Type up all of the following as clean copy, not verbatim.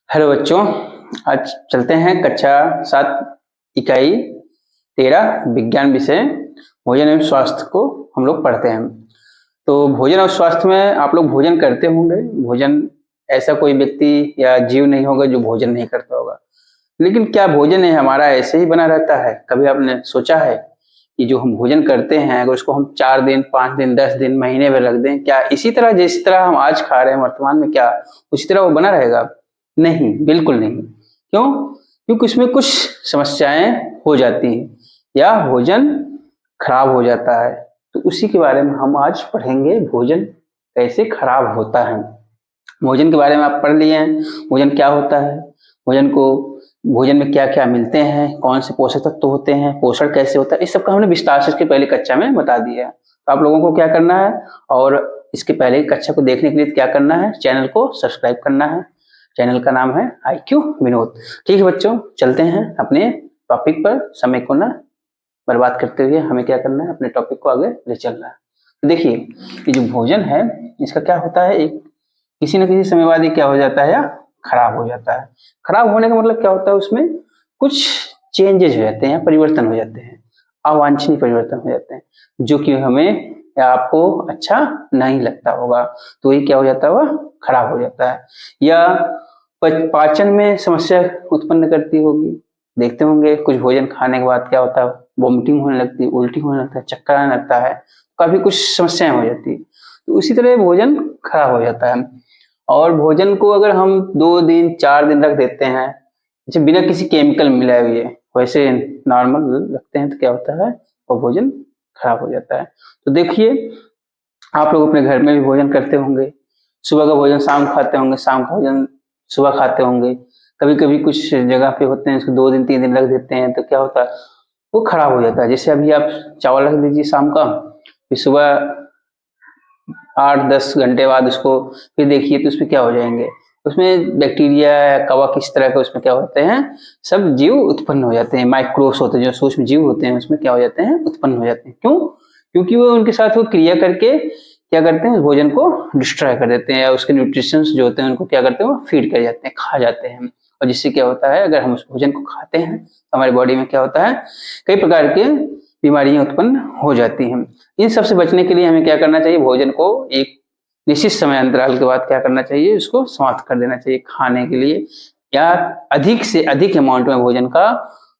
Hello बच्चों, आज चलते हैं कक्षा 7 इकाई 13 विज्ञान विषय भोजन एवं स्वास्थ्य को हम लोग पढ़ते हैं। तो भोजन और स्वास्थ्य में आप लोग भोजन करते होंगे। भोजन ऐसा कोई व्यक्ति या जीव नहीं होगा जो भोजन नहीं करता होगा। लेकिन क्या भोजन है हमारा ऐसे ही बना रहता है? कभी आपने सोचा है कि जो हम भोजन करते हैं अगर उसको हम 4 दिन, 5 दिन, 10 दिन, महीने भर रख दें, क्या इसी तरह जिस तरह हम आज खा रहे हैं वर्तमान में, क्या उसी तरह वो बना रहेगा? नहीं, बिल्कुल नहीं। क्यों? क्योंकि उसमें कुछ समस्याएं हो जाती हैं या भोजन खराब हो जाता है। तो उसी के बारे में हम आज पढ़ेंगे, भोजन कैसे खराब होता है। भोजन के बारे में आप पढ़ लिए हैं, भोजन क्या होता है, भोजन में क्या क्या मिलते हैं, कौन से पोषक तत्व होते हैं, पोषण कैसे होता है, इस सब का हमने विस्तार से इसके पहले कक्षा में बता दिया है। तो आप लोगों को क्या करना है और इसके पहले कक्षा को देखने के लिए क्या करना है, चैनल को सब्सक्राइब करना है। चैनल का नाम है IQ विनोद। ठीक है बच्चों, चलते हैं अपने टॉपिक पर। समय को ना बर्बाद करते हुए हमें क्या करना है, अपने टॉपिक को आगे ले चलना है। तो देखिए, ये जो भोजन है इसका क्या होता है, एक किसी न किसी समय बाद ये क्या हो जाता है या खराब हो जाता है। खराब होने का मतलब क्या होता है, उसमें कुछ चेंजेज हो जाते हैं, परिवर्तन हो जाते हैं, अवांछनीय परिवर्तन हो जाते हैं जो कि हमें या आपको अच्छा नहीं लगता होगा। तो ये क्या हो जाता है, वह खराब हो जाता है। या पाचन में समस्या उत्पन्न करती होगी। देखते होंगे कुछ भोजन खाने के बाद क्या होता है, वोमिटिंग होने लगती है, उल्टी होने लगता है, चक्कर आने लगता है, काफी कुछ समस्याएं हो जाती है। तो उसी तरह भोजन खराब हो जाता है। और भोजन को अगर हम 2 दिन 4 दिन रख देते हैं, अच्छा बिना किसी केमिकल मिलाए हुए वैसे नॉर्मल रखते हैं, तो क्या होता है, वो भोजन खराब हो जाता है। तो देखिए, आप लोग अपने घर में भी भोजन करते होंगे। सुबह का भोजन शाम को खाते होंगे, शाम का भोजन सुबह खाते होंगे। कभी कभी कुछ जगह पे होते हैं इसको 2 दिन 3 दिन रख देते हैं, तो क्या होता है, वो खराब हो जाता है। जैसे अभी आप चावल रख दीजिए शाम का, फिर सुबह 8-10 घंटे बाद उसको फिर देखिए तो उसमें क्या हो जाएंगे, उसमें बैक्टीरिया या कवक इस तरह के उसमें क्या होते हैं, सब जीव उत्पन्न हो जाते हैं। माइक्रोब्स होते हैं, जो सूक्ष्म जीव होते हैं, उसमें क्या हो जाते हैं, उत्पन्न हो जाते हैं। क्यों? क्योंकि वो उनके साथ वो क्रिया करके क्या करते हैं, उस भोजन को डिस्ट्रॉय कर देते हैं या उसके न्यूट्रिशंस जो होते हैं उनको क्या करते हैं, वो फीड कर जाते हैं, खा जाते हैं। और जिससे क्या होता है, अगर हम उस भोजन को खाते हैं तो हमारी बॉडी में क्या होता है, कई प्रकार के बीमारियां उत्पन्न हो जाती हैं। इन सब से बचने के लिए हमें क्या करना चाहिए, भोजन को एक निश्चित समय अंतराल के बाद क्या करना चाहिए, उसको समाप्त कर देना चाहिए खाने के लिए, या अधिक से अधिक अमाउंट में भोजन का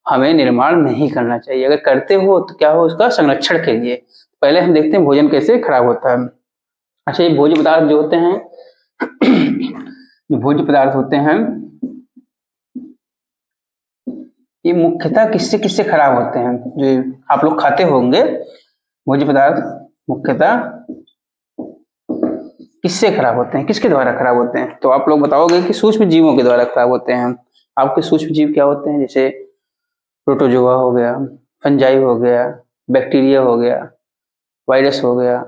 हमें निर्माण नहीं करना चाहिए। अगर करते हो तो क्या हो, उसका संरक्षण करिए। पहले हम देखते हैं भोजन कैसे खराब होता है। अच्छा, ये भोज्य पदार्थ जो होते हैं जो भोज्य पदार्थ होते हैं, ये मुख्यतः किससे किससे खराब होते हैं, जो आप लोग खाते होंगे भोज्य पदार्थ मुख्यतः किससे खराब होते हैं, किसके द्वारा खराब होते हैं? तो आप लोग बताओगे कि सूक्ष्म जीवों के द्वारा खराब होते हैं। आपके सूक्ष्म जीव क्या होते हैं? जैसे प्रोटोजोआ हो गया, फंजाई हो गया, बैक्टीरिया हो गया, वायरस हो गया।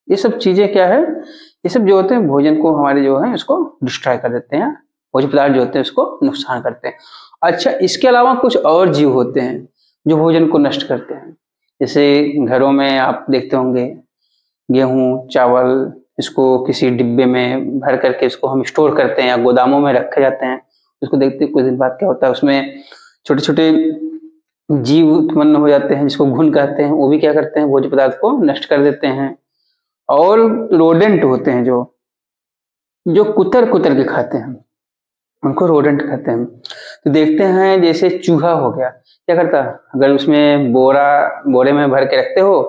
ये सब चीजें क्या है, ये सब जो होते हैं भोजन को हमारे जो है उसको डिस्ट्रॉय कर देते हैं, भोज्य पदार्थ जो होते हैं उसको नुकसान करते हैं। अच्छा, इसके अलावा कुछ और जीव होते हैं जो भोजन को नष्ट करते हैं। जैसे घरों में आप देखते होंगे गेहूं चावल, इसको किसी डिब्बे में भर करके इसको हम स्टोर करते हैं या गोदामों में रखे जाते हैं। उसको देखते हैं कुछ दिन बाद क्या होता है, उसमें छोटे छोटे जीव उत्पन्न हो जाते हैं जिसको घुन कहते हैं। वो भी क्या करते हैं, भोज्य पदार्थ को नष्ट कर देते हैं। और रोडेंट होते हैं जो जो कुतर कुतर के खाते हैं, उनको रोडेंट कहते हैं। तो देखते हैं जैसे चूहा हो गया, क्या करता है, अगर उसमें बोरे में भर के रखते हो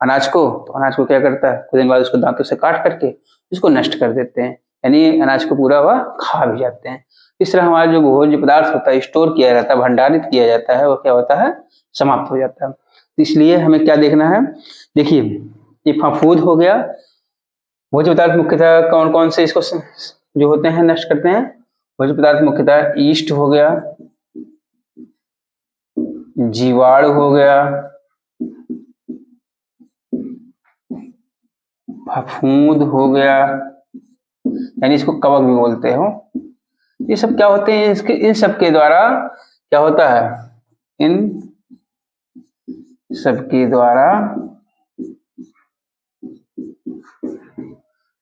अनाज को, तो अनाज को क्या करता है, कुछ दिन बाद उसको दांतों से काट करके उसको नष्ट कर देते हैं, यानी अनाज को पूरा वह खा भी जाते हैं। इस तरह हमारा जो भोज्य पदार्थ होता है, स्टोर किया जाता है, भंडारित किया जाता है, वो क्या होता है, समाप्त हो जाता है। तो इसलिए हमें क्या देखना है, देखिए ये फफूंद हो गया। भोज्य पदार्थ मुख्यतः कौन कौन से इसको जो होते हैं नष्ट करते हैं, भोज्य पदार्थ मुख्यतः ईस्ट हो गया, जीवाणु हो गया, फफूंद हो गया, यानी इसको कवक भी बोलते हो। ये सब क्या होते हैं, इसके इन सब के द्वारा क्या होता है, इन सब के द्वारा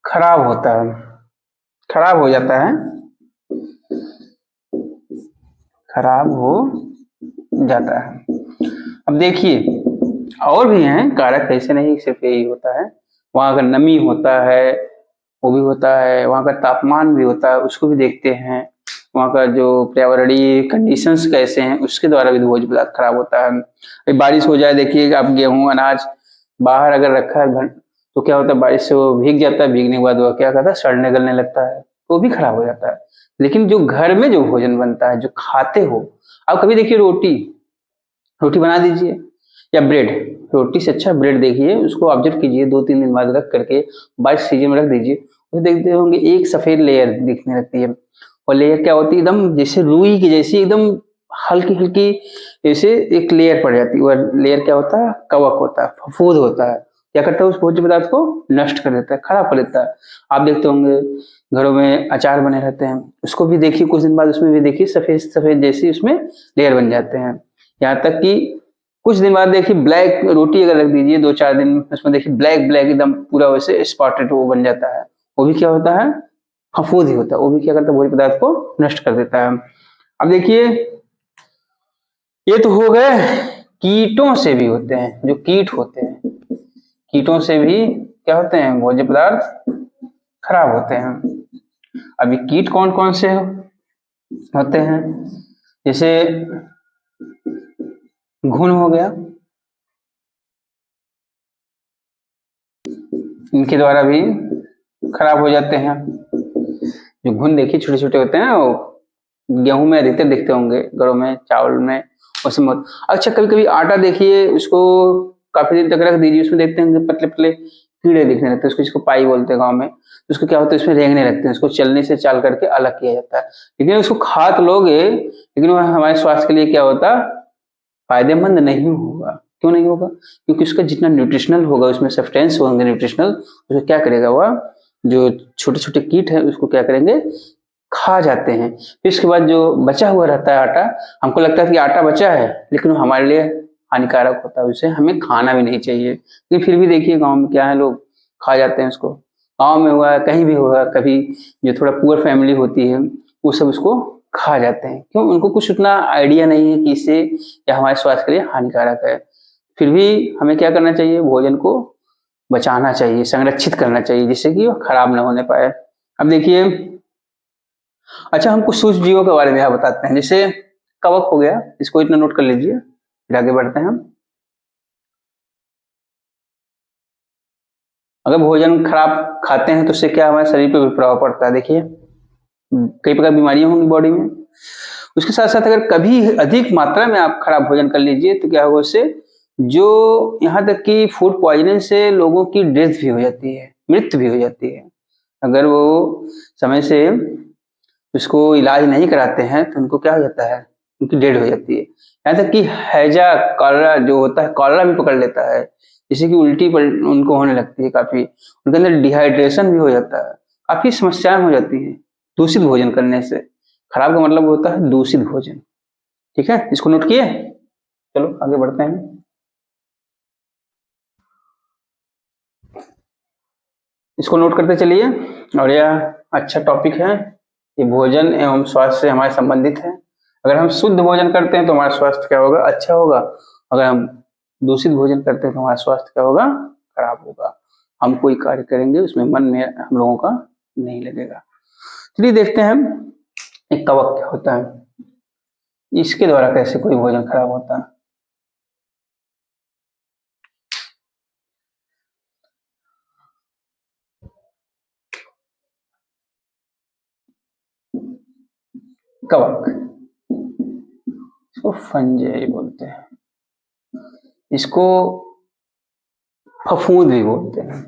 खराब होता है, खराब हो जाता है खराब हो जाता है। अब देखिए और भी हैं कारक, ऐसे नहीं सिर्फ यही होता है। वहाँ अगर नमी होता है वो भी होता है, वहाँ का तापमान भी होता है उसको भी देखते हैं, वहाँ का जो पर्यावरणीय कंडीशंस कैसे हैं उसके द्वारा भी भोज्य पदार्थ खराब होता है। अभी बारिश हो जाए, देखिए आप गेहूं अनाज बाहर अगर रखा है तो क्या होता है, बारिश से वो भीग जाता है, भीगने के बाद वो क्या करता है, सड़ने गलने लगता है, वो भी खराब हो जाता है। लेकिन जो घर में जो भोजन बनता है, जो खाते हो आप, कभी देखिए रोटी रोटी बना दीजिए या ब्रेड, रोटी से अच्छा ब्रेड देखिए, उसको ऑब्जर्व कीजिए 2-3 दिन बाद रख करके बारिश सीजन में रख दीजिए, तो देखते होंगे एक सफेद लेयर दिखने लगती है। और लेयर क्या होती है, एकदम जैसे रुई की जैसी एकदम हल्की हल्की ऐसे एक लेयर पड़ जाती है। और लेयर क्या होता है, कवक होता है, फफूंद होता है, क्या करता है उस भोज्य पदार्थ को नष्ट कर देता है, खराब कर देता है। आप देखते होंगे घरों में अचार बने रहते हैं, उसको भी देखिए कुछ दिन बाद उसमें भी देखिए सफेद सफेद जैसी उसमें लेयर बन जाते हैं। यहाँ तक कि कुछ दिन बाद देखिए ब्लैक रोटी अगर रख दीजिए 2-4 दिन, उसमें देखिए ब्लैक ब्लैक एकदम पूरा वैसे स्पॉटेड वो बन जाता है। वो भी क्या होता है, फफूंद ही होता है, वो भी क्या करता है, भोज्य पदार्थ को नष्ट कर देता है। अब देखिए ये तो हो गए, कीटों से भी होते हैं, जो कीट होते हैं, कीटों से भी क्या होते हैं, भोज्य पदार्थ खराब होते हैं। अभी कीट कौन कौन से होते हैं, जैसे घुन हो गया, इनके द्वारा भी खराब हो जाते हैं। जो घुन देखिए छोटे छोटे होते हैं, वो गेहूं में अधिकतर दिखते होंगे, घरों में चावल में उसमें। अच्छा कभी कभी आटा देखिए, उसको काफी दिन तक रख दीजिए, उसमें देखते हैं पतले पतले कीड़े दिखने लगते हैं, उसको जिसको पाई बोलते हैं गाँव में। तो उसको क्या होता है, उसमें रेंगने लगते हैं, उसको चलने से चाल करके अलग किया जाता है। लेकिन उसको खा तो लोगे, लेकिन वह हमारे स्वास्थ्य के लिए क्या होता, फायदेमंद नहीं होगा। क्यों नहीं होगा, क्योंकि उसका जितना न्यूट्रिशनल होगा, उसमें सब्सटेंस होंगे न्यूट्रिशनल, उसको क्या करेगा, वह जो छोटे छोटे कीट है उसको क्या करेंगे, खा जाते हैं। फिर इसके बाद जो बचा हुआ रहता है आटा, हमको लगता है कि आटा बचा है, लेकिन वो हमारे लिए हानिकारक होता है, उसे हमें खाना भी नहीं चाहिए। लेकिन फिर भी देखिए गांव में क्या है, लोग खा जाते हैं उसको। गांव में हुआ कहीं भी हुआ, कभी जो थोड़ा पुअर फैमिली होती है वो सब उसको खा जाते हैं। क्यों, उनको कुछ उतना आइडिया नहीं है कि इससे या हमारे स्वास्थ्य के लिए हानिकारक है। फिर भी हमें क्या करना चाहिए, भोजन को बचाना चाहिए, संरक्षित करना चाहिए, जिससे कि वो खराब ना होने पाए। अब देखिए अच्छा हम कुछ सूक्ष्म जीवों के बारे में यहाँ बताते हैं, जैसे कवक हो गया, इसको इतना नोट कर लीजिए, फिर आगे बढ़ते हैं हम। अगर भोजन खराब खाते हैं तो उससे क्या हमारे शरीर पर भी प्रभाव पड़ता है। देखिए कई प्रकार की बीमारियां होंगी बॉडी में। उसके साथ साथ अगर कभी अधिक मात्रा में आप खराब भोजन कर लीजिए तो क्या होगा, उससे जो यहाँ तक कि फूड पॉइजनिंग से लोगों की डेथ भी हो जाती है, मृत्यु भी हो जाती है। अगर वो समय से उसको इलाज नहीं कराते हैं तो उनको क्या हो जाता है, उनकी डेड हो जाती है। यहाँ तक कि हैजा कॉलरा जो होता है, कॉलरा भी पकड़ लेता है, जिससे कि उल्टी उनको होने लगती है, काफी उनके अंदर डिहाइड्रेशन भी हो जाता है, काफी समस्याएं हो जाती हैं दूषित भोजन करने से। खराब का मतलब होता है दूषित भोजन। ठीक है, इसको नोट किए, चलो आगे बढ़ते हैं। इसको नोट करते चलिए, और यह अच्छा टॉपिक है, ये भोजन एवं स्वास्थ्य से हमारे संबंधित है। अगर हम शुद्ध भोजन करते हैं तो हमारा स्वास्थ्य क्या होगा, अच्छा होगा। अगर हम दूषित भोजन करते हैं तो हमारा स्वास्थ्य क्या होगा, खराब होगा। हम कोई कार्य करेंगे उसमें मन में हम लोगों का नहीं लगेगा। चलिए देखते हैं हम एक कवक क्या होता है, इसके द्वारा कैसे कोई भोजन खराब होता है। कवक, इसको फंजाई बोलते हैं, इसको फफूंद भी बोलते हैं।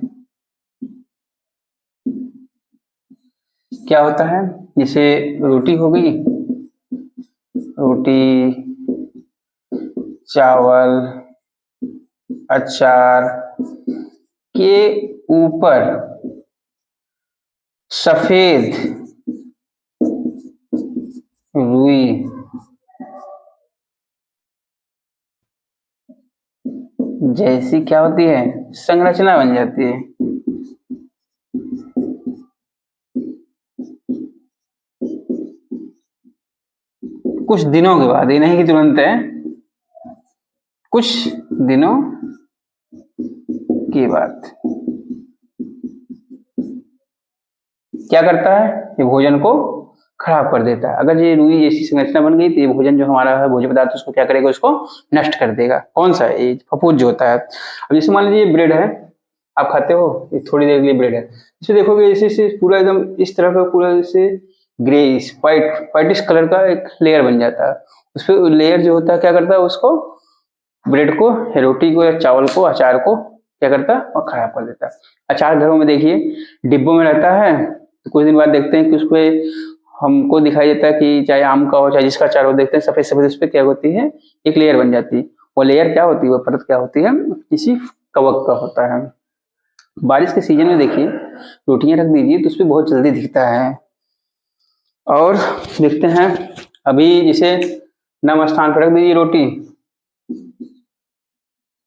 क्या होता है, जैसे रोटी हो गई, रोटी चावल अचार के ऊपर सफेद रुई जैसी क्या होती है, संरचना बन जाती है। कुछ दिनों के बाद, ये नहीं कि तुरंत है, कुछ दिनों के बाद क्या करता है, ये भोजन को खराब कर देता है। अगर ये रुई जैसी संरचना बन गई तो ये भोजन जो हमारा है भोज्य पदार्थ उसको क्या करेगा, उसको नष्ट कर देगा। कौन सा, ये फफूंद जो होता है। अब जैसे मान लीजिए ब्रेड है, आप खाते हो, ये थोड़ी देर के लिए ब्रेड है, इसे देखोगे जैसे पूरा एकदम इस तरह का पूरा जैसे ग्रेइश व्हाइटिश कलर का एक लेयर बन जाता है। उस पर लेयर जो होता है क्या करता है, उसको ब्रेड को, रोटी को या चावल को, अचार को क्या करता है, और खराब कर देता है। अचार घरों में देखिए डिब्बों में रहता है, तो कुछ दिन बाद देखते हैं कि उस पर हमको दिखाई देता है कि चाहे आम का हो चाहे जिसका अचार हो, देखते हैं सफेद सफेद उस पर क्या होती है, एक लेयर बन जाती है। वो लेयर क्या होती है, वो परत क्या होती है, किसी कवक का होता है। बारिश के सीजन में देखिए रोटियां रख दीजिए तो उस पर बहुत जल्दी दिखता है। और देखते हैं अभी जैसे नम स्थान पर रख दीजिए रोटी,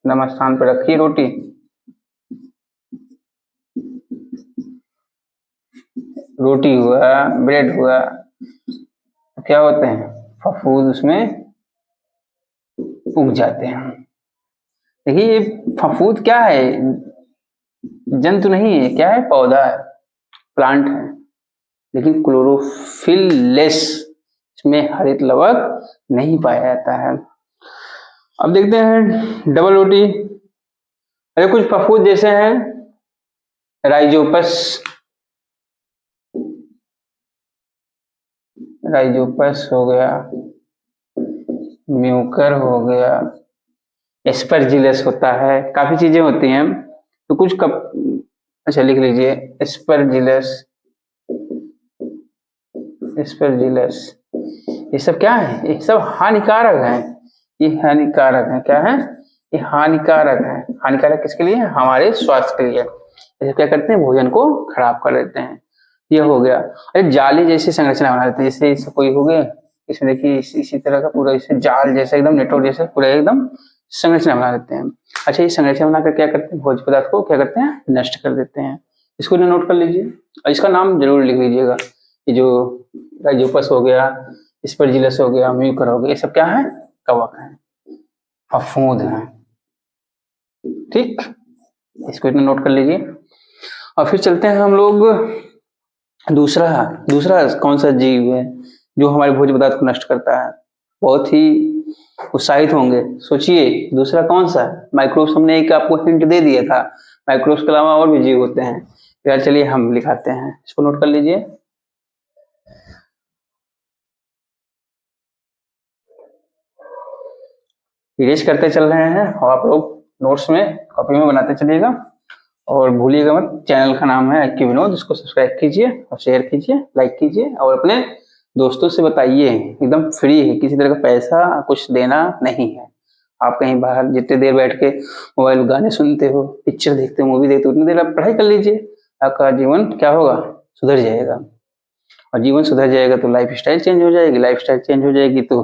नम स्थान पर रखिए रोटी, रोटी हुआ, ब्रेड हुआ, तो क्या होते हैं, फफूंद उसमें उग जाते हैं। देखिए ये फफूंद क्या है, जंतु नहीं है, क्या है, पौधा है, प्लांट है, लेकिन क्लोरोफिल लेस, इसमें हरित लवक नहीं पाया जाता है। अब देखते हैं डबल रोटी। अरे कुछ फफूंद जैसे हैं, राइजोपस, राइजोपस हो गया, म्यूकर हो गया, एस्परजिलस होता है, काफी चीजें होती हैं। तो कुछ अच्छा लिख लीजिए, एस्परजिलस, एस्परजिलस, ये सब क्या है, ये सब हानिकारक है, ये हानिकारक है, क्या है, ये हानिकारक है। हानिकारक किसके लिए, हमारे स्वास्थ्य के लिए। ऐसे क्या करते हैं, भोजन को खराब कर देते हैं। ये हो गया। अरे जाली जैसी संरचना बना देते हैं, जैसे कोई हो गए, इसमें देखिए इसी तरह का पूरा इसे जाल जैसा एकदम नेटवर्क जैसा पूरा एकदम संरचना बना देते हैं। अच्छा, ये संरचना बनाकर क्या करते हैं, भोज्य पदार्थ को क्या करते हैं, नष्ट कर देते हैं। इसको नोट कर लीजिए और इसका नाम जरूर लिख लीजिएगा। ये जो राइजोपस हो गया, एस्परजिलस हो गया, म्यूकर हो गया, ये सब क्या है, कवक है, फफूंद है। ठीक, इसको इतना नोट कर लीजिए। और फिर चलते हैं हम लोग दूसरा दूसरा कौन सा जीव है जो हमारे भोज्य पदार्थ को नष्ट करता है। बहुत ही उत्साहित होंगे, सोचिए दूसरा कौन सा है। माइक्रोब्स, हमने एक आपको हिंट दे दिया था, माइक्रोब्स के अलावा और भी जीव होते हैं। यार चलिए हम लिखाते हैं, इसको नोट कर लीजिए। इरेज करते चल रहे हैं और आप लोग नोट्स में कॉपी में बनाते चलिएगा। और भूलिएगा मत, चैनल का नाम है IQ विनोद, इसको सब्सक्राइब कीजिए और शेयर कीजिए, लाइक कीजिए और अपने दोस्तों से बताइए। एकदम फ्री है, किसी तरह का पैसा कुछ देना नहीं है। आप कहीं बाहर जितने देर बैठ के मोबाइल गाने सुनते हो, पिक्चर देखते हो, मूवी देखते हो, उतनी देर आप पढ़ाई कर लीजिए, आपका जीवन क्या होगा, सुधर जाएगा। और जीवन सुधर जाएगा तो लाइफ स्टाइल चेंज हो जाएगी, लाइफ स्टाइल चेंज हो जाएगी तो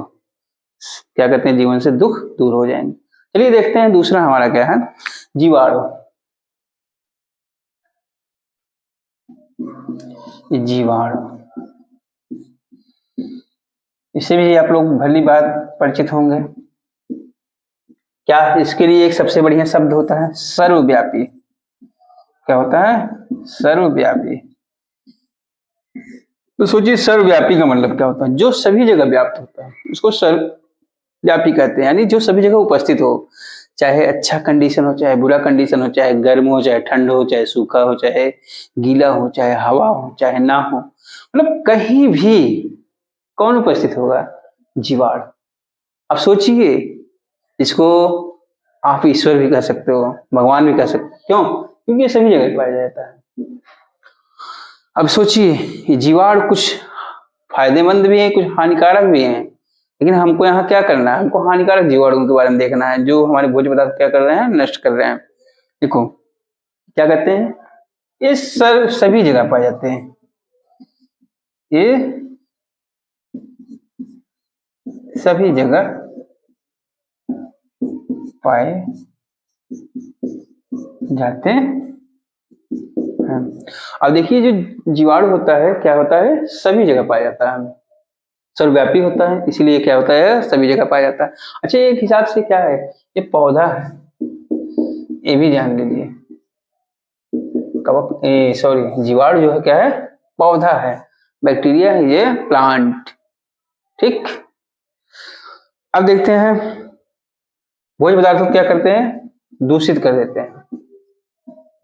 क्या कहते हैं, जीवन से दुख दूर हो जाएंगे। चलिए देखते हैं दूसरा हमारा क्या है, जीवाणु। जीवाणु, इससे भी आप लोग भली बात परिचित होंगे। क्या इसके लिए एक सबसे बढ़िया शब्द होता है, सर्वव्यापी। क्या होता है, सर्वव्यापी। तो सोचिए सर्वव्यापी का मतलब क्या होता है, जो सभी जगह व्याप्त होता है उसको सर्वव्यापी कहते हैं। यानी जो सभी जगह उपस्थित हो, चाहे अच्छा कंडीशन हो चाहे बुरा कंडीशन हो, चाहे गर्म हो चाहे ठंड हो, चाहे सूखा हो चाहे गीला हो, चाहे हवा हो चाहे ना हो, मतलब कहीं भी कौन उपस्थित होगा, जीवाणु। अब सोचिए, इसको आप ईश्वर भी कह सकते हो, भगवान भी कह सकते हो। क्यों, क्योंकि ये सभी जगह पाया जाता है। अब सोचिए, ये जीवाणु कुछ फायदेमंद भी है, कुछ हानिकारक भी है, लेकिन हमको यहाँ क्या करना है, हमको हानिकारक जीवाणुओं के बारे में देखना है, जो हमारे भोज्य पदार्थ क्या कर रहे हैं, नष्ट कर रहे हैं। देखो क्या कहते हैं, ये सभी जगह पाए जाते हैं, ये सभी जगह पाए जाते हैं। अब देखिए जो जीवाणु होता है क्या होता है, सभी जगह पाया जाता है, सर्वव्यापी होता है, इसीलिए क्या होता है, सभी जगह पाया जाता है। अच्छा, एक हिसाब से क्या है, ये पौधा है, ये भी ध्यान दीजिए। कवक, सॉरी, जीवाणु जो है क्या है, पौधा है, बैक्टीरिया है ये प्लांट। ठीक, अब देखते हैं भोज्य पदार्थों को क्या करते हैं, दूषित कर देते हैं।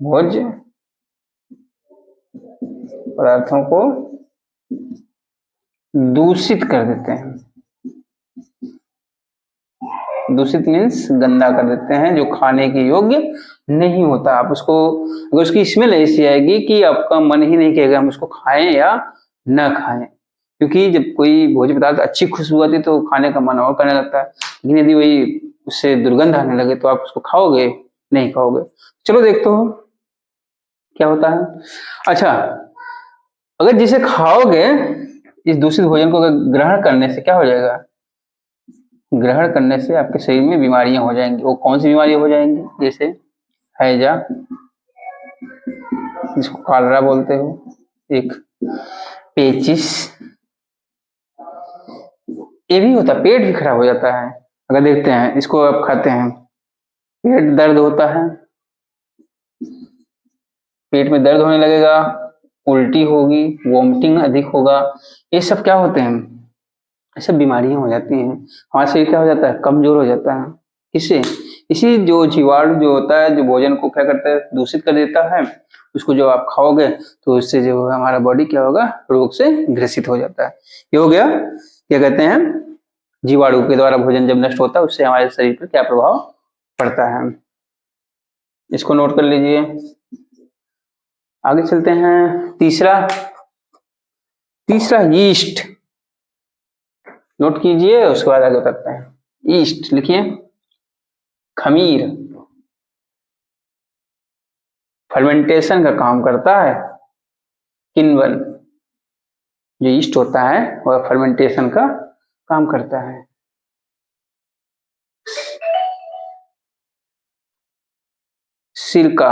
भोज्य पदार्थों को दूषित कर देते हैं। दूषित मीन्स गंदा कर देते हैं, जो खाने के योग्य नहीं होता। आप उसको, अगर उसकी स्मेल ऐसी आएगी कि आपका मन ही नहीं कहेगा हम उसको खाएं या न खाएं, क्योंकि जब कोई भोज्य पदार्थ अच्छी खुशबू आती है तो खाने का मन और करने लगता है, लेकिन यदि वही उससे दुर्गंध आने लगे तो आप उसको खाओगे, नहीं खाओगे। चलो देखते हो क्या होता है। अच्छा, अगर जिसे खाओगे, इस दूषित भोजन को ग्रहण करने से क्या हो जाएगा, ग्रहण करने से आपके शरीर में बीमारियां हो जाएंगी। वो कौन सी बीमारियां हो जाएंगी, जैसे हैजा, जिसको कॉलरा बोलते हो, एक पेचिस, ये भी होता है, पेट भी खराब हो जाता है। अगर देखते हैं इसको आप खाते हैं, पेट दर्द होता है, पेट में दर्द होने लगेगा, उल्टी होगी, वोमिटिंग अधिक होगा, ये सब क्या होते हैं, ये सब बीमारियां हो जाती हैं। हमारा शरीर क्या हो जाता है, कमजोर हो जाता है। इससे इसी जो जीवाणु जो होता है, जो भोजन को क्या करता है, दूषित कर देता है, उसको जो आप खाओगे तो उससे जो हमारा बॉडी क्या होगा, रोग से ग्रसित हो जाता है। ये हो गया, क्या कहते हैं, जीवाणु के द्वारा भोजन जब नष्ट होता है उससे हमारे शरीर पर क्या प्रभाव पड़ता है। इसको नोट कर लीजिए। आगे चलते हैं, तीसरा यीस्ट नोट कीजिए, उसके बाद आगे करते हैं। यीस्ट लिखिए, खमीर, फर्मेंटेशन का काम करता है। किण्वन, जो यीस्ट होता है वह फर्मेंटेशन का काम करता है। सिरका,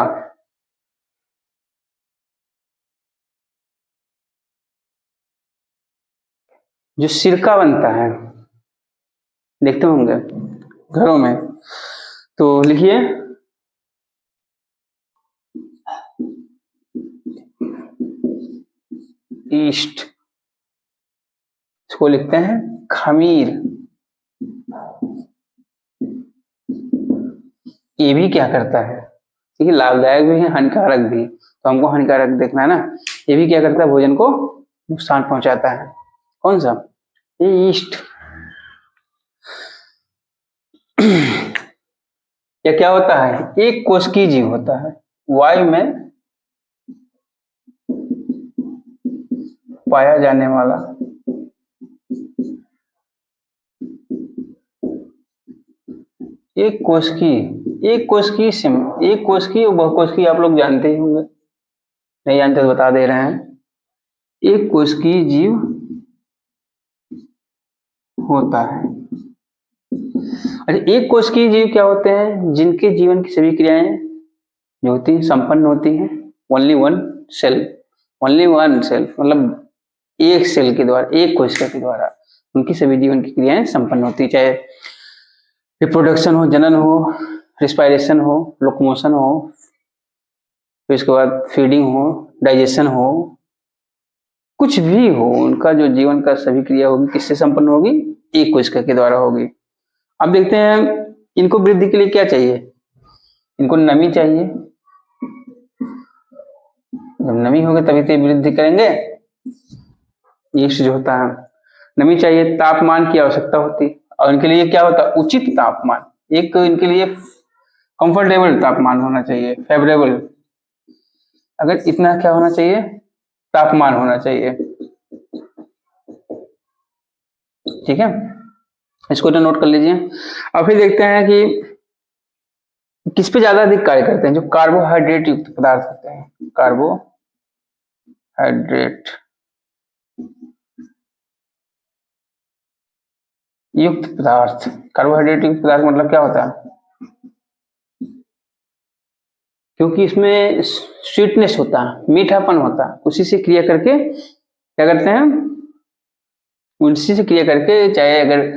जो सिरका बनता है, देखते होंगे घरों में, तो लिखिए ईस्ट, इसको लिखते हैं खमीर। ये भी क्या करता है, देखिए लाभदायक भी है, हानिकारक भी, तो हमको हानिकारक देखना है ना। ये भी क्या करता है, भोजन को नुकसान पहुंचाता है। कौन सा, ये ईस्ट। यह क्या होता है, एक कोशिकीय जीव होता है, वायु में पाया जाने वाला एक कोशिकीय और बहुकोशिकीय आप लोग जानते ही होंगे, नहीं जानते तो बता दे रहे हैं। एक कोशिकीय जीव होता है। अच्छा, एक कोशिकीय जीव क्या होते हैं, जिनके जीवन की सभी क्रियाएं जो होती हैं संपन्न होती हैं ओनली वन सेल मतलब एक सेल के द्वारा, एक कोशिका के द्वारा उनकी सभी जीवन की क्रियाएं संपन्न होती है, चाहे रिप्रोडक्शन हो, जनन हो, रिस्पायरेशन हो, लोकोमोशन हो, फिर इसके बाद फीडिंग हो, डाइजेशन हो, कुछ भी हो, उनका जो जीवन का सभी क्रिया होगी किससे संपन्न होगी, एक कोशिका के द्वारा होगी। अब देखते हैं इनको वृद्धि के लिए क्या चाहिए, इनको नमी चाहिए। जब नमी होगी तभी तो वृद्धि करेंगे। यीस्ट जो होता है, नमी चाहिए, तापमान की आवश्यकता होती है, और इनके लिए क्या होता है, उचित तापमान, एक इनके लिए कंफर्टेबल तापमान होना चाहिए, फेवरेबल, अगर इतना क्या होना चाहिए, तापमान होना चाहिए। ठीक है, इसको तो नोट कर लीजिए। अब फिर देखते हैं कि किस पे ज्यादा अधिक कार्य करते हैं, जो कार्बोहाइड्रेट युक्त पदार्थ होते हैं, कार्बोहाइड्रेट युक्त पदार्थ। कार्बोहाइड्रेट युक्त पदार्थ मतलब क्या होता है, क्योंकि इसमें स्वीटनेस होता है, मीठापन होता है, उसी से क्रिया करके क्या करते हैं, उसी से क्रिया करके, चाहे अगर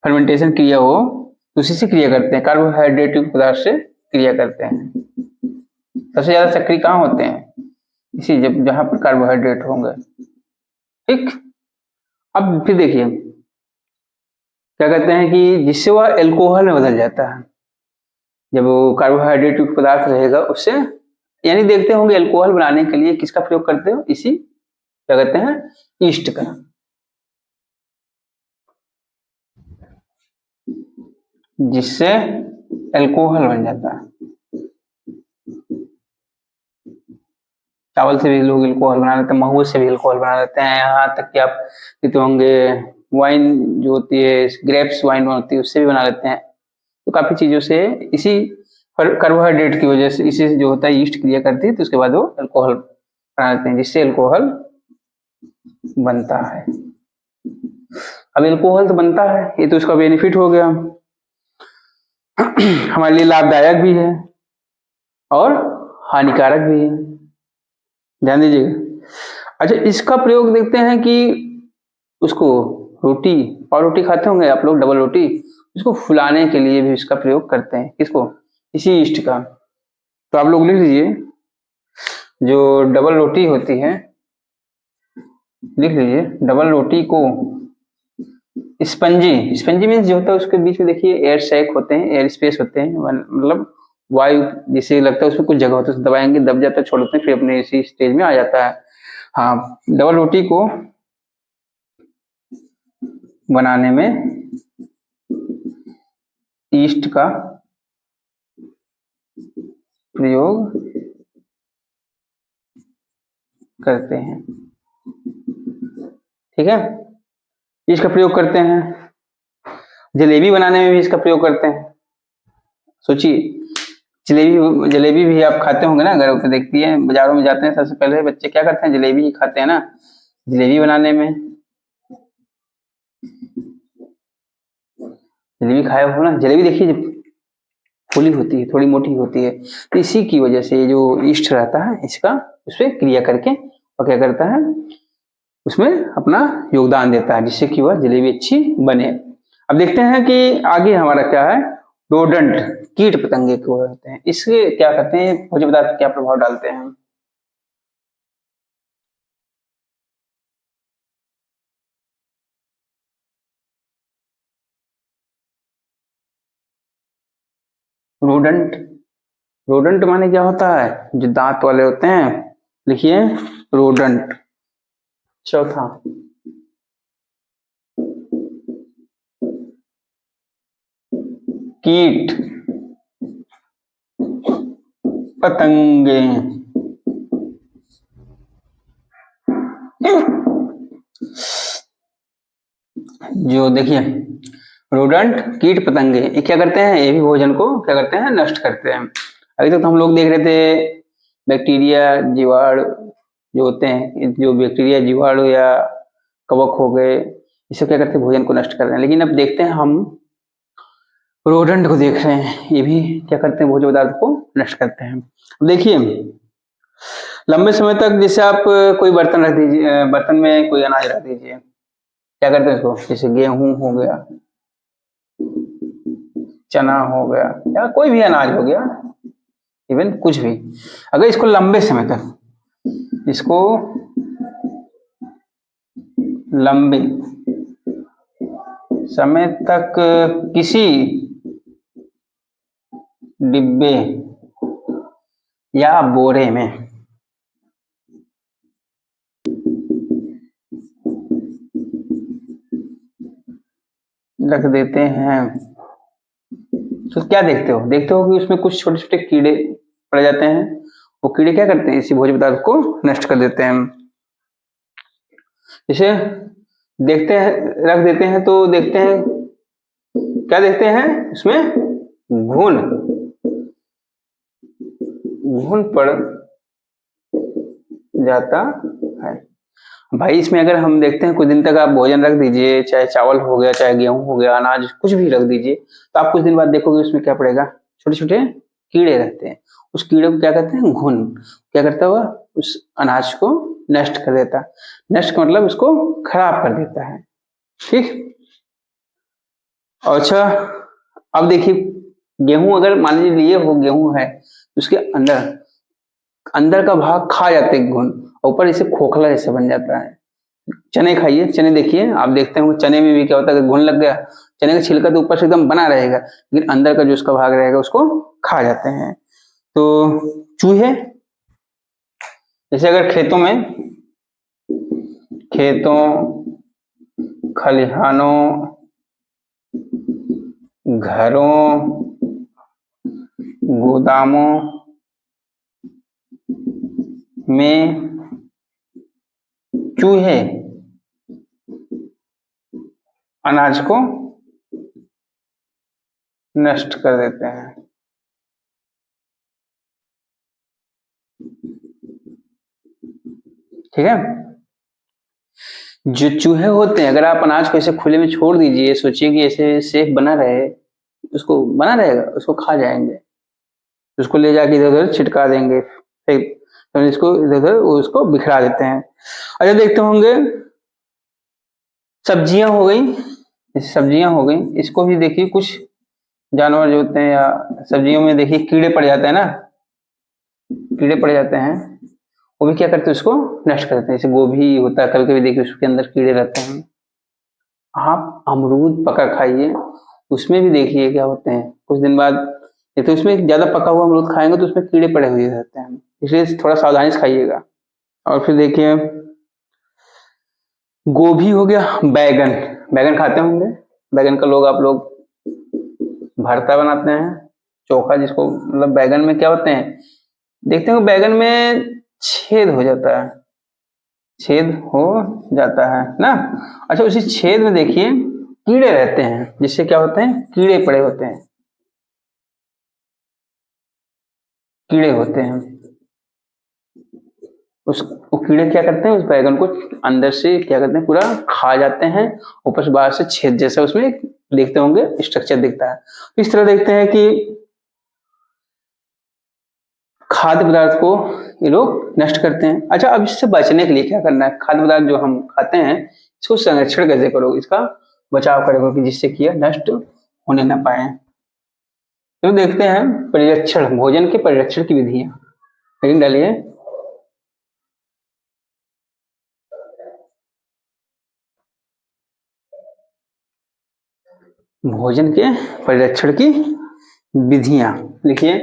फर्मेंटेशन क्रिया हो तो उसी से क्रिया करते हैं, कार्बोहाइड्रेट युक्त पदार्थ से क्रिया करते हैं। सबसे ज्यादा सक्रिय कहाँ होते हैं? इसी जहां पर कार्बोहाइड्रेट होंगे। ठीक, अब फिर देखिए क्या कहते हैं कि जिससे वह एल्कोहल में बदल जाता है। जब वो कार्बोहाइड्रेट युक्त पदार्थ रहेगा उससे, यानी देखते होंगे एल्कोहल बनाने के लिए किसका प्रयोग करते हो? इसी क्या कहते हैं, ईस्ट का। जिससे एल्कोहल बन जाता है। चावल से भी लोग एल्कोहल बना लेते हैं, महुआ से भी एल्कोहल बना लेते हैं, यहाँ तक कि आप पीते होंगे वाइन जो होती है, ग्रेप्स वाइन होती है, उससे भी बना लेते हैं। तो काफी चीजों से इसी कार्बोहाइड्रेट की वजह से, इसी जो होता है ईस्ट क्रिया करती है, तो उसके बाद वो अल्कोहल बना लेते हैं, जिससे अल्कोहल बनता है। अब अल्कोहल तो बनता है, ये तो उसका बेनिफिट हो गया, हमारे लिए लाभदायक भी है और हानिकारक भी है, ध्यान दीजिएगा। अच्छा, इसका प्रयोग देखते हैं कि उसको रोटी, और रोटी खाते होंगे आप लोग, डबल रोटी, उसको फुलाने के लिए भी इसका प्रयोग करते हैं। किसको? इसी ईस्ट का। तो आप लोग लिख लीजिए, जो डबल रोटी होती है, लिख लीजिए, डबल रोटी को स्पंजी, स्पंजी मीन्स जो होता है उसके बीच में देखिए एयर सैक होते हैं, एयर स्पेस होते हैं, मतलब वायु जिसे लगता है उसमें कुछ जगह होती है, दबाएंगे दब जाता है, छोड़ देते हैं, फिर अपने इसी स्टेज में आ जाता है। हाँ, डबल रोटी को बनाने में ईस्ट का प्रयोग करते हैं। ठीक है, इसका प्रयोग करते हैं। जलेबी बनाने में भी इसका प्रयोग करते हैं। सोचिए, जलेबी भी आप खाते होंगे ना, घर पे देखती है, बाजारों में जाते हैं, सबसे पहले बच्चे क्या करते हैं? जलेबी ही खाते हैं ना। जलेबी बनाने में, जलेबी खाए हो ना, जलेबी देखिए फूली होती है, थोड़ी मोटी होती है, तो इसी की वजह से जो ईस्ट रहता है इसका उस पर क्रिया करके और क्या करता है, उसमें अपना योगदान देता है, जिससे कि वह जलेबी अच्छी बने। अब देखते हैं कि आगे हमारा क्या है, रोडेंट, कीट पतंगे को होते हैं, इसके क्या करते हैं, भोज्य पदार्थ क्या प्रभाव डालते हैं? रोडेंट, रोडेंट माने क्या होता है? जो दांत वाले होते हैं, लिखिए रोडेंट। चौथा, कीट पतंगे। जो देखिए रोडेंट, कीट पतंगे, ये क्या करते हैं? ये भी भोजन को क्या करते हैं? नष्ट करते हैं। अभी तक तो हम लोग देख रहे थे बैक्टीरिया, जीवाणु जो होते हैं, जो बैक्टीरिया, जीवाणु या कवक हो गए, ये सब क्या करते हैं? भोजन को नष्ट कर रहे हैं। लेकिन अब देखते हैं हम रोडेंट को देख रहे हैं, ये भी क्या करते हैं? भोज्य पदार्थ को नष्ट करते हैं। देखिए, लंबे समय तक जैसे आप कोई बर्तन रख दीजिए, बर्तन में कोई अनाज रख दीजिए, क्या करते हैं उसको? जैसे गेहूं हो गया, चना हो गया, या कोई भी अनाज हो गया, इवन कुछ भी, अगर इसको लंबे समय तक, इसको लंबे समय तक किसी डिब्बे या बोरे में रख देते हैं, तो क्या देखते हो? देखते हो कि उसमें कुछ छोटे छोटे कीड़े पड़ जाते हैं। वो कीड़े क्या करते हैं? इसी भोज्य पदार्थ को नष्ट कर देते हैं। इसे देखते हैं, रख देते हैं, तो देखते हैं क्या देखते हैं? उसमें घुन, घुन पड़ जाता है। भाई इसमें अगर हम देखते हैं कुछ दिन तक आप भोजन रख दीजिए, चाहे चावल हो गया, चाहे गेहूं हो गया, अनाज कुछ भी रख दीजिए, तो आप कुछ दिन बाद देखोगे उसमें क्या पड़ेगा? छोटे छोटे कीड़े रहते हैं। उस कीड़े को क्या कहते हैं? घुन। क्या करता हुआ? उस अनाज को नष्ट कर देता। नष्ट का मतलब उसको खराब कर देता है। ठीक। और अच्छा, अब देखिए गेहूं अगर मान लीजिए लिए हो गेहूं है, उसके अंदर अंदर का भाग खा जाते हैं घुन, ऊपर इसे खोखला जैसे बन जाता है। चने खाइए, चने देखिए, आप देखते हैं चने में भी क्या होता है, घुन लग गया, चने का छिलका तो ऊपर से एकदम बना रहेगा, लेकिन अंदर का जो उसका भाग रहेगा उसको खा जाते हैं। तो चूहे, जैसे अगर खेतों खलिहानों, घरों, गोदामों में चूहे अनाज को नष्ट कर देते हैं। ठीक है। जो चूहे होते हैं, अगर आप अनाज को ऐसे खुले में छोड़ दीजिए, सोचिए कि ऐसे सेफ बना रहे, उसको बना रहेगा, उसको खा जाएंगे, उसको ले जाके इधर उधर छिटका देंगे, फिर तो इसको इधर उधर उसको बिखरा देते हैं। अच्छा, देखते होंगे सब्जियां हो गई, जैसे सब्जियां हो गई, इसको भी देखिए कुछ जानवर जो होते हैं या सब्जियों में देखिए कीड़े पड़ जाते हैं ना, कीड़े पड़ जाते हैं, वो भी क्या करते हैं, उसको नष्ट कर देते हैं। जैसे गोभी होता है, कभी कभी देखिए उसके अंदर कीड़े रहते हैं। आप अमरूद पका खाइए, उसमें भी देखिए क्या होते हैं, कुछ दिन बाद ये तो उसमें ज्यादा पका हुआ अमरूद खाएंगे तो उसमें कीड़े पड़े हुए रहते हैं, इसलिए थोड़ा सावधानी से खाइएगा। और फिर देखिए गोभी हो गया, बैगन, बैगन खाते होंगे, बैगन का लोग आप लोग भरता बनाते हैं, चोखा जिसको, मतलब बैगन में क्या होते हैं, देखते हो बैगन में छेद हो जाता है, छेद हो जाता है ना। अच्छा, उसी छेद में देखिए कीड़े रहते हैं, जिससे क्या होते हैं, कीड़े पड़े होते हैं, कीड़े होते हैं। वो कीड़े क्या करते हैं, उस बैगन को अंदर से क्या करते हैं, पूरा खा जाते हैं, ऊपर से बाहर से छेद जैसा उसमें देखते होंगे स्ट्रक्चर दिखता है। इस तरह देखते हैं कि खाद्य पदार्थ को ये लोग नष्ट करते हैं। अच्छा, अब इससे बचने के लिए क्या करना है, खाद्य पदार्थ जो हम खाते हैं इसको संरक्षण कैसे करोगे, इसका बचाव करोगे कि जिससे कि नष्ट होने ना पाए। तो देखते हैं परिरक्षण, भोजन के परिरक्षण की विधियां, हेडिंग डालिए। भोजन के परिरक्षण की विधियां लिखिए।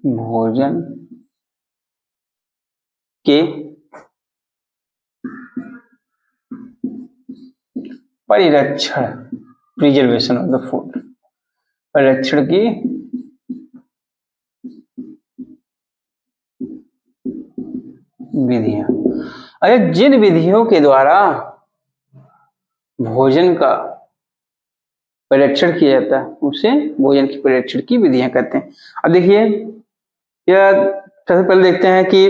भोजन के परिरक्षण, प्रिजर्वेशन ऑफ द फूड, परिरक्षण की विधियां। अरे जिन विधियों के द्वारा भोजन का परिरक्षण किया जाता है उसे भोजन की परिरक्षण की विधियां कहते हैं। अब देखिए, यह सबसे पहले देखते हैं कि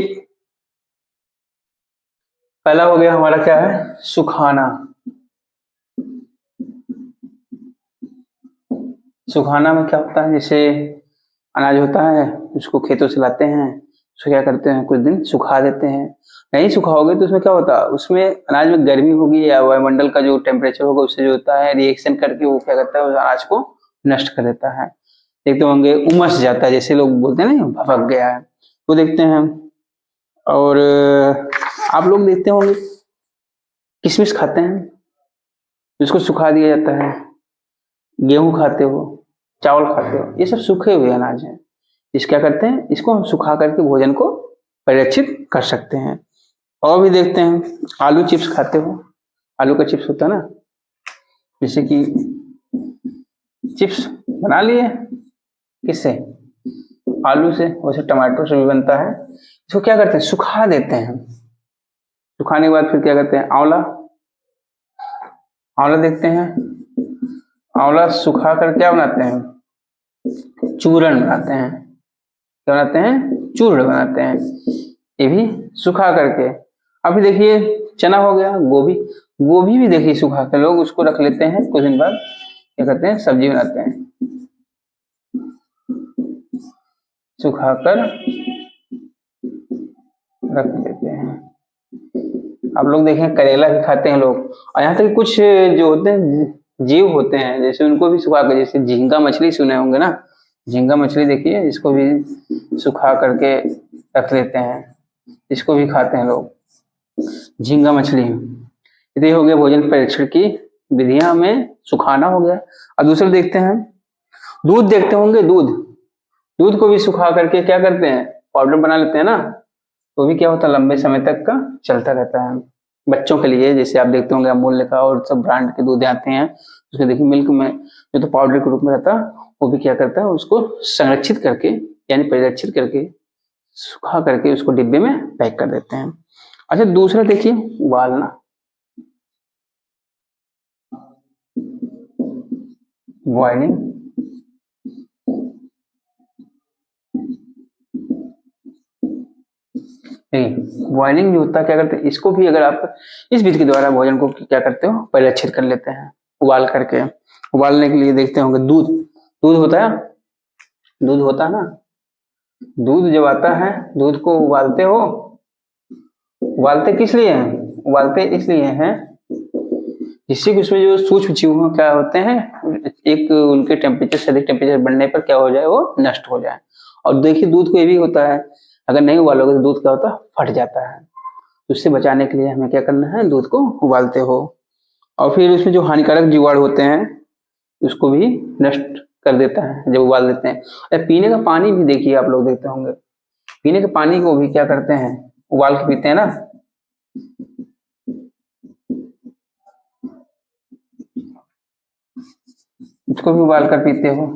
पहला हो गया हमारा क्या है, सुखाना। सुखाना में क्या होता है, जैसे अनाज होता है, उसको खेतों से लाते हैं, उसको क्या करते हैं, कुछ दिन सुखा देते हैं। नहीं सुखाओगे तो उसमें क्या होता है, उसमें अनाज में गर्मी होगी या वायुमंडल का जो टेम्परेचर होगा उससे जो होता है रिएक्शन करके वो क्या करता है, उस अनाज को नष्ट कर देता है। देखते होंगे उमस जाता है, जैसे लोग बोलते हैं ना भपक गया है, वो देखते हैं। और आप लोग देखते होंगे किशमिश खाते हैं, जिसको सुखा दिया जाता है, गेहूं खाते हो, चावल खाते हो, ये सब सूखे हुए अनाज हैं। इस क्या करते हैं, इसको हम सुखा करके भोजन को परिरक्षित कर सकते हैं। और भी देखते हैं, आलू चिप्स खाते हो, आलू का चिप्स होता है ना, जैसे कि चिप्स बना लिए, किससे, आलू से, वैसे टमाटो से भी बनता है। इसको क्या करते हैं, सुखा देते हैं, सुखाने के बाद फिर क्या करते हैं, आंवला, आंवला देखते हैं, आंवला सुखा कर क्या बनाते हैं, चूर्ण बनाते हैं, क्या बनाते हैं, चूर्ण बनाते हैं, ये भी सुखा करके। अभी देखिए चना हो गया, गोभी, गोभी भी देखिए सुखा कर लोग उसको रख लेते हैं, कुछ दिन बाद क्या करते हैं, सब्जी बनाते हैं, सुखाकर रख देते हैं। आप लोग देखें करेला भी खाते हैं लोग, और यहाँ तक कुछ जो होते हैं जीव होते हैं जैसे उनको भी सुखा कर, जैसे झींगा मछली सुने होंगे ना, झींगा मछली देखिए, इसको भी सुखा करके रख लेते हैं, इसको भी खाते हैं लोग, झींगा मछली। ये हो गया भोजन परीक्षण की विधियां में सुखाना हो गया। अब दूसरा देखते हैं, दूध देखते होंगे, दूध को भी सुखा करके क्या करते हैं, पाउडर बना लेते हैं ना, तो भी क्या होता है लंबे समय तक का चलता रहता है। बच्चों के लिए जैसे आप देखते होंगे अमूल्य का और सब ब्रांड के दूध आते हैं, उसमें देखिए मिल्क में जो तो पाउडर के रूप में रहता है, वो भी क्या करता है उसको संरक्षित करके यानी परिरक्षित करके सुखा करके उसको डिब्बे में पैक कर देते हैं। अच्छा दूसरा देखिए उबालना, बॉइलिंग, बॉइलिंग जो होता है क्या करते हैं, इसको भी अगर आप इस विधि के द्वारा भोजन को क्या करते हो परिरक्षित कर लेते हैं उबाल करके। उबालने के लिए देखते होंगे दूध होता है ना, दूध जब आता है दूध को उबालते हो, उबालते किस लिए हैं, उबालते इसलिए हैं जिससे कि उसमें जो सूक्ष्म जीव क्या होते हैं एक उनके टेम्परेचर से अधिक टेम्परेचर बढ़ने पर क्या हो जाए वो नष्ट हो जाए। और देखिए दूध को ये भी होता है अगर नहीं उबालोगे तो दूध क्या होता है फट जाता है, तो उससे बचाने के लिए हमें क्या करना है दूध को उबालते हो। और फिर उसमें जो हानिकारक जीवाणु होते हैं उसको भी नष्ट कर देता है जब उबाल देते हैं। और पीने का पानी भी देखिए आप लोग देखते होंगे, पीने के पानी को भी क्या करते हैं उबाल के पीते हैं ना, उसको भी उबाल कर पीते हो।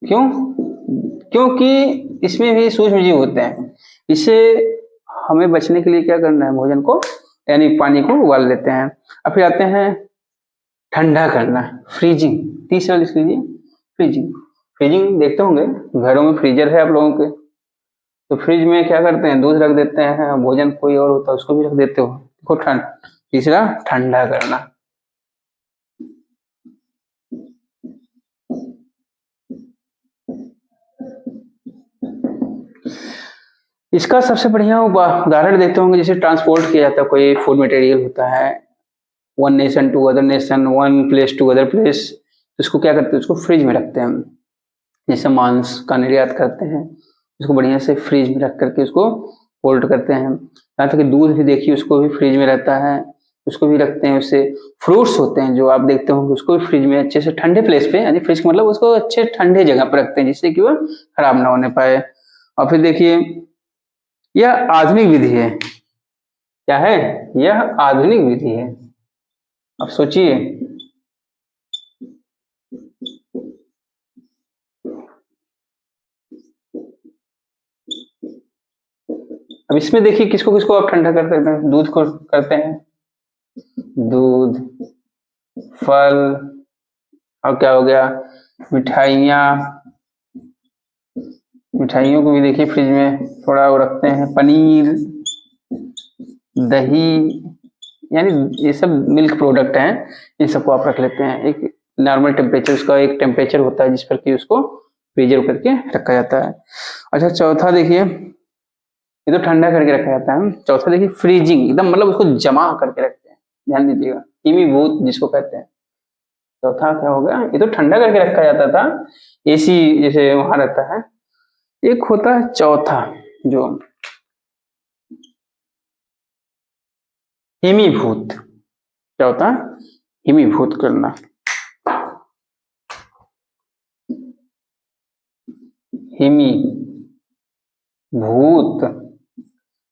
क्यों? क्योंकि इसमें भी सूक्ष्म जीव होते हैं, इससे हमें बचने के लिए क्या करना है भोजन को यानी पानी को उबाल लेते हैं। अब फिर आते हैं ठंडा करना, फ्रीजिंग, तीसरा लिख लीजिए फ्रीजिंग देखते होंगे घरों में फ्रीजर है आप लोगों के, तो फ्रिज में क्या करते हैं दूध रख देते हैं, भोजन कोई और होता है उसको भी रख देते हो, देखो तीसरा ठंडा करना। इसका सबसे बढ़िया उदाहरण देते होंगे जैसे ट्रांसपोर्ट किया जाता है कोई फूड मटेरियल होता है, one nation to other nation, one place to other place, उसको क्या करते हैं उसको फ्रिज में रखते हैं। जैसे मांस का निर्यात करते हैं उसको बढ़िया से फ्रिज में रख करके उसको होल्ड करते हैं। यहाँ तक कि दूध भी देखिए उसको भी फ्रिज में रहता है, उसको भी रखते हैं। उससे फ्रूट्स होते हैं जो आप देखते होंगे उसको भी फ्रिज में अच्छे से ठंडे प्लेस पे यानी फ्रिज मतलब उसको अच्छे ठंडे जगह पर रखते हैं जिससे कि वह खराब ना होने पाए। और फिर देखिए यह आधुनिक विधि है, क्या है यह आधुनिक विधि है। अब सोचिए अब इसमें देखिए किसको किसको आप ठंडा कर सकते हैं, दूध को करते हैं, दूध, फल, और क्या हो गया मिठाइयों को भी देखिए फ्रिज में थोड़ा वो रखते हैं, पनीर, दही, यानी ये सब मिल्क प्रोडक्ट हैं, इन सबको आप रख लेते हैं एक नॉर्मल टेम्परेचर, उसका एक टेम्परेचर होता है जिस पर कि उसको फ्रीजर करके रखा जाता है। अच्छा चौथा देखिए, ये तो ठंडा करके रखा जाता है, चौथा देखिए फ्रीजिंग, एकदम मतलब उसको जमा करके रखते हैं, ध्यान दीजिएगा हिमीभूत जिसको कहते हैं। चौथा क्या हो गया, ये तो ठंडा करके रखा जाता था एसी जैसे वहां रहता है, एक होता है चौथा जो हिमीभूत, क्या होता है हिमीभूत करना। हिमी भूत,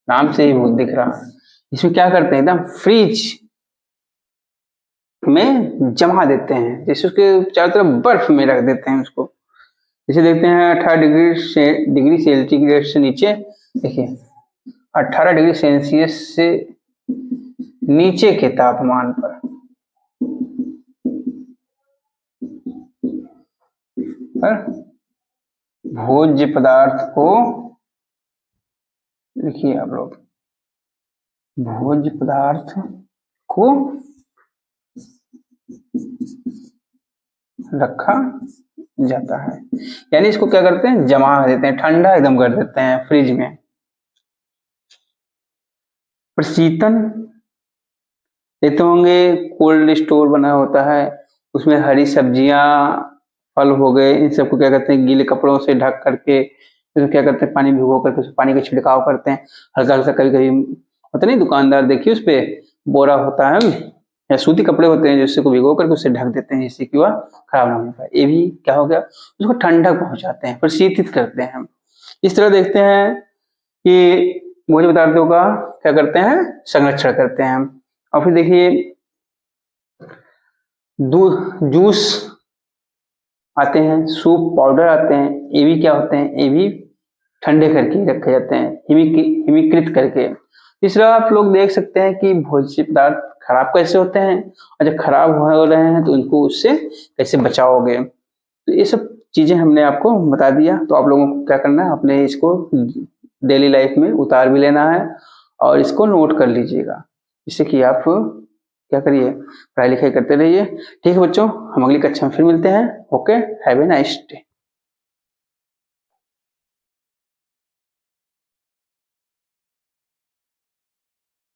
नाम से ही भूत दिख रहा, इसमें क्या करते हैं एकदम फ्रिज में जमा देते हैं, जैसे उसके चारों तरफ बर्फ में रख देते हैं उसको। जैसे देखते हैं 18 डिग्री सेंटीग्रेड से नीचे, देखिए 18 डिग्री सेल्सियस से नीचे के तापमान पर भोज्य पदार्थ को, देखिए आप लोग भोज्य पदार्थ को रखा जाता है, यानी इसको क्या करते हैं जमा देते हैं, ठंडा एकदम कर देते हैं फ्रिज में। प्रशीतन देखते होंगे, कोल्ड स्टोर बना होता है, उसमें हरी सब्जियां, फल हो गए, इन सबको क्या करते हैं गीले कपड़ों से ढक करके, उसमें क्या करते हैं पानी भिगो करके उस पानी का छिड़काव करते हैं हल्का हल्का। कभी कभी होता नहीं दुकानदार, देखिए उस पे बोरा होता है या सूती कपड़े होते हैं जिससे को भिगो करके उससे ढक देते हैं जिससे कि वह खराब ना हो पाए। ये भी क्या हो गया, उसको ठंडक पहुंचाते हैं, प्रशीतित करते हैं। इस तरह देखते हैं कि भोज्य पदार्थों का क्या करते हैं, संरक्षण करते हैं। और फिर देखिए दूध, जूस आते हैं, सूप पाउडर आते हैं, ये भी क्या होते हैं, ये भी ठंडे करके रखे जाते हैं, हिमीकृत करके। तीसरा आप लोग देख सकते हैं कि भोज्य पदार्थ खराब कैसे होते हैं, और जब खराब हो रहे हैं तो उनको उससे कैसे बचाओगे। तो ये सब चीजें हमने आपको बता दिया। तो आप लोगों को क्या करना है, अपने इसको डेली लाइफ में उतार भी लेना है और इसको नोट कर लीजिएगा, जिससे कि आप क्या करिए, पढ़ाई लिखाई करते रहिए। ठीक है बच्चों, हम अगली कक्षा में फिर मिलते हैं। Okay, have a nice day.